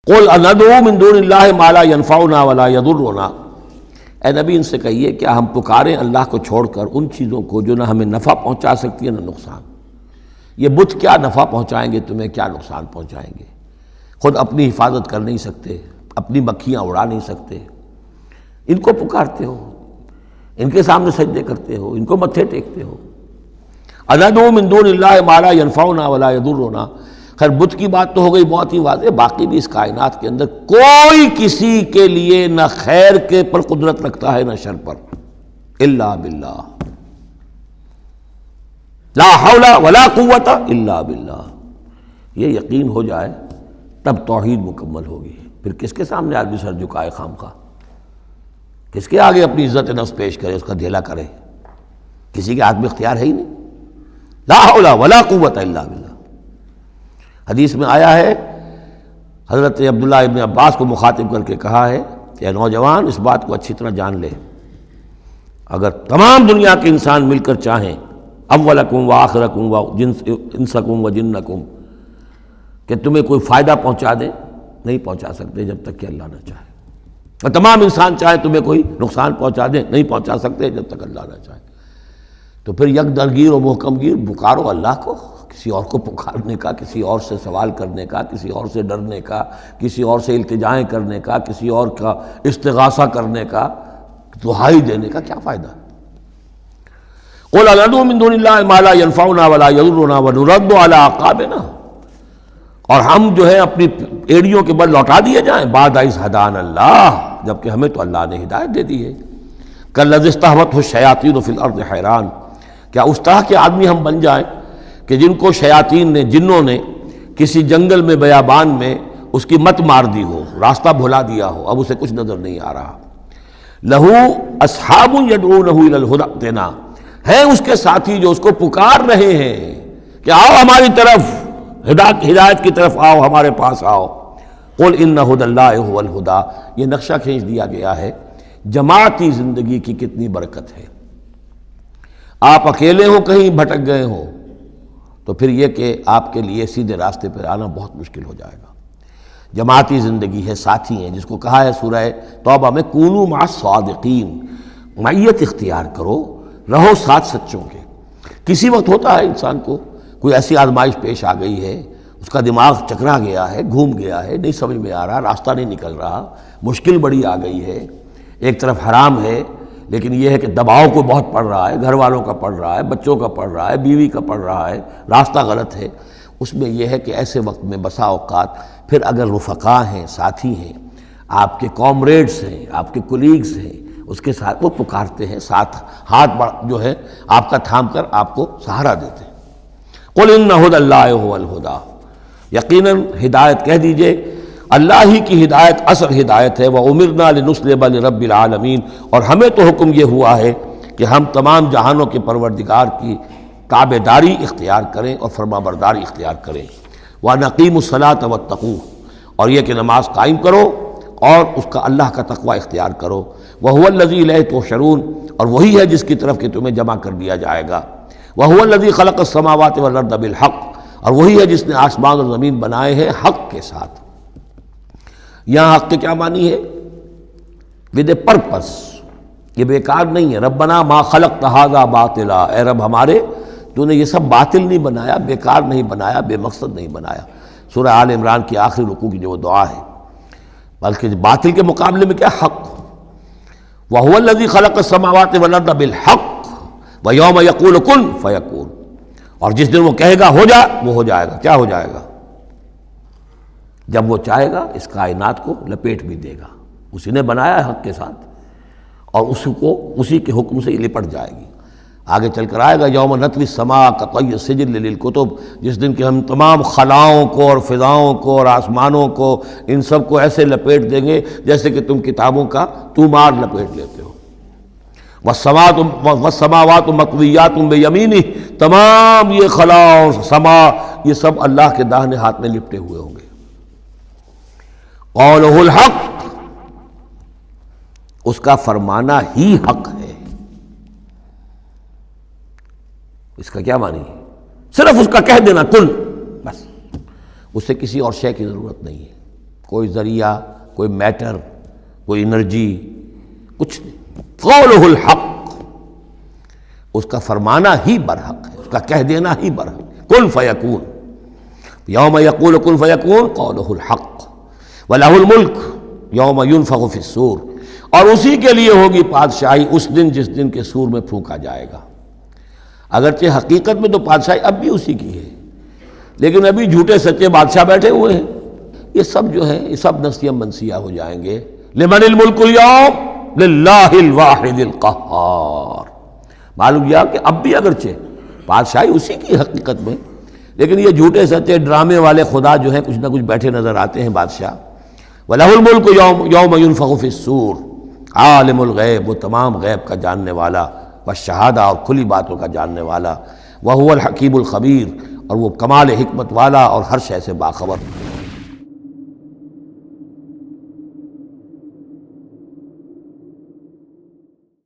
قل اندعو من دون اللہ ما لا ينفعنا ولا يضرنا، اے نبی ان سے کہیے کیا ہم پکاریں اللہ کو چھوڑ کر ان چیزوں کو جو نہ ہمیں نفع پہنچا سکتی ہے نہ نقصان۔ یہ بت کیا نفع پہنچائیں گے تمہیں، کیا نقصان پہنچائیں گے؟ خود اپنی حفاظت کر نہیں سکتے، اپنی مکھیاں اڑا نہیں سکتے، ان کو پکارتے ہو، ان کے سامنے سجدے کرتے ہو، ان کو متھے ٹیکتے ہو۔ اندعو من دون اللہ ما لا ينفعنا ولا يضرنا، خیر بت کی بات تو ہو گئی بہت ہی واضح، باقی بھی اس کائنات کے اندر کوئی کسی کے لیے نہ خیر کے پر قدرت رکھتا ہے نہ شر پر، الا باللہ، لا حول ولا قوت الا باللہ۔ یہ یقین ہو جائے تب توحید مکمل ہوگی۔ پھر کس کے سامنے آدمی سر جھکائے خام خواہ، کس کے آگے اپنی عزت نفس پیش کرے، اس کا دھیلا کرے؟ کسی کے ہاتھ میں اختیار ہے ہی نہیں، لا حول ولا قوت الا باللہ۔ حدیث میں آیا ہے، حضرت عبداللہ ابن عباس کو مخاطب کر کے کہا ہے کہ اے نوجوان اس بات کو اچھی طرح جان لے، اگر تمام دنیا کے انسان مل کر چاہیں، اولکم و آخرکم و انسکم و جنکم، کہ تمہیں کوئی فائدہ پہنچا دیں، نہیں پہنچا سکتے جب تک کہ اللہ نہ چاہے، اور تمام انسان چاہے تمہیں کوئی نقصان پہنچا دیں، نہیں پہنچا سکتے جب تک اللہ نہ چاہے۔ تو پھر یک درگیر و محکم گیر پکارو اللہ کو، کسی اور کو پکارنے کا، کسی اور سے سوال کرنے کا، کسی اور سے ڈرنے کا، کسی اور سے التجائیں کرنے کا، کسی اور کا استغاثہ کرنے کا، دہائی دینے کا کیا فائدہ؟ قل اندعو من دون اللہ ما لا ينفعنا ولا يضرنا ونرد على اعقابنا، اور ہم جو ہے اپنی ایڑیوں کے بل لوٹا دیے جائیں، بعد اذ ہدانا اللہ، جبکہ ہمیں تو اللہ نے ہدایت دے دی ہے۔ کالذی استہوتہ الشیاطین فی الارض حیران، کیا اس طرح کے آدمی ہم بن جائیں کہ جن کو شیاطین نے، جنوں نے کسی جنگل میں بیابان میں اس کی مت مار دی ہو، راستہ بھلا دیا ہو، اب اسے کچھ نظر نہیں آ رہا۔ لہو اصحاب یدعونہ الی الہدی ائتنا، ہیں اس کے ساتھی جو اس کو پکار رہے ہیں کہ آؤ ہماری طرف، ہدایت کی طرف آؤ، ہمارے پاس آؤ۔ قل ان ھدی اللہ ھو الھدی، یہ نقشہ کھینچ دیا گیا ہے جماعتی زندگی کی کتنی برکت ہے۔ آپ اکیلے ہوں، کہیں بھٹک گئے ہوں، تو پھر یہ کہ آپ کے لیے سیدھے راستے پر آنا بہت مشکل ہو جائے گا۔ جماعتی زندگی ہے، ساتھی ہیں، جس کو کہا ہے سورہ توبہ میں کونوا مع الصادقین، معیت اختیار کرو، رہو ساتھ سچوں کے۔ کسی وقت ہوتا ہے انسان کو کوئی ایسی آزمائش پیش آ گئی ہے، اس کا دماغ چکرا گیا ہے، گھوم گیا ہے، نہیں سمجھ میں آ رہا، راستہ نہیں نکل رہا، مشکل بڑی آ گئی ہے، ایک طرف حرام ہے لیکن یہ ہے کہ دباؤ کو بہت پڑ رہا ہے، گھر والوں کا پڑ رہا ہے، بچوں کا پڑ رہا ہے، بیوی کا پڑ رہا ہے، راستہ غلط ہے۔ اس میں یہ ہے کہ ایسے وقت میں بسا اوقات پھر اگر رفقا ہیں، ساتھی ہیں، آپ کے کامریڈز ہیں، آپ کے کولیگز ہیں، اس کے ساتھ وہ پکارتے ہیں، ساتھ ہاتھ جو ہے آپ کا تھام کر آپ کو سہارا دیتے ہیں۔ قل ان ھدی اللہ ھو الھدی، یقیناً ہدایت کہہ دیجئے اللہ ہی کی ہدایت اصل ہدایت ہے۔ وَأُمِرْنَا لِنُسْلِمَ لِرَبِّ الْعَالَمِينَ، اور ہمیں تو حکم یہ ہوا ہے کہ ہم تمام جہانوں کے پروردگار کی تابع داری اختیار کریں اور فرما برداری اختیار کریں۔ وَنَقِيمُ الصَّلَاةَ وَاتَّقُوهُ، اور یہ کہ نماز قائم کرو اور اس کا اللہ کا تقوی اختیار کرو۔ وَهُوَ الَّذِي إِلَيْهِ تُحْشَرُونَ، اور وہی ہے جس کی طرف کہ تمہیں جمع کر دیا جائے گا۔ وَهُوَ الَّذِي خَلَقَ السَّمَاوَاتِ وَالْأَرْضَ بِالْحَقِّ، اور وہی ہے جس نے آسمان اور زمین بنائے ہیں حق کے ساتھ۔ یہاں حق کے کیا معنی ہے؟ ود اے پرپس، یہ بیکار نہیں ہے۔ ربنا ما خلقت ھذا باطلا، اے رب ہمارے تو نے یہ سب باطل نہیں بنایا، بیکار نہیں بنایا، بے مقصد نہیں بنایا۔ سورہ آل عمران کی آخری رکوع کی جو دعا ہے، بلکہ باطل کے مقابلے میں کیا؟ حق۔ وَهُوَ الَّذِي خَلَقَ السَّمَاوَاتِ وَالْأَرْضَ بِالْحَقِّ وَيَوْمَ يَقُولُ كُن فَيَكُونُ، اور جس دن وہ کہے گا ہو جا، وہ ہو جائے گا۔ کیا ہو جائے گا؟ جب وہ چاہے گا اس کائنات کو لپیٹ بھی دے گا، اسی نے بنایا ہے حق کے ساتھ، اور اس کو اسی کے حکم سے لپٹ جائے گی۔ آگے چل کر آئے گا یوم نطوی السماء کطی السجل للکتب، جس دن کہ ہم تمام خلاؤں کو اور فضاؤں کو اور آسمانوں کو، ان سب کو ایسے لپیٹ دیں گے جیسے کہ تم کتابوں کا تومار لپیٹ لیتے ہو۔ والسماوات مطویات بیمینہ، تمام یہ خلا اور سما یہ سب اللہ کے داہنے ہاتھ میں لپٹے ہوئے ہوں گے۔ قولہ الحق، اس کا فرمانا ہی حق ہے۔ اس کا کیا معنی ہے؟ صرف اس کا کہہ دینا کن، بس، اس سے کسی اور شے کی ضرورت نہیں ہے۔ کوئی ذریعہ، کوئی میٹر، کوئی انرجی، کچھ نہیں۔ قولہ الحق، اس کا فرمانا ہی برحق ہے، اس کا کہہ دینا ہی برحق ہے۔ کن فیکون، یوم یقول کن فیکون قولہ الحق، وَلَهُ الْمُلْكُ یوم يُنفخ فِي الصُّورِ، اور اسی کے لیے ہوگی بادشاہی اس دن جس دن کے سور میں پھونکا جائے گا۔ اگرچہ حقیقت میں تو بادشاہی اب بھی اسی کی ہے، لیکن ابھی جھوٹے سچے بادشاہ بیٹھے ہوئے ہیں۔ یہ سب جو ہے یہ سب نسیہ منسیہ ہو جائیں گے۔ لمن الملک اليوم للہ الواحد القہار۔ معلوم یہ کہ اب بھی اگرچہ بادشاہی اسی کی حقیقت میں، لیکن یہ جھوٹے سچے ڈرامے والے خدا جو ہیں کچھ نہ کچھ بیٹھے نظر آتے ہیں بادشاہ۔ وَلَهُ الْمُلْكُ یوم يُنفخ فِي الصُّورِ، عالم الغیب، وہ تمام غیب کا جاننے والا، والشہادہ، اور کھلی باتوں کا جاننے والا، وَهُوَ الْحَكِيمُ الْخَبِيرُ، اور وہ کمال حکمت والا اور ہر شے سے باخبر۔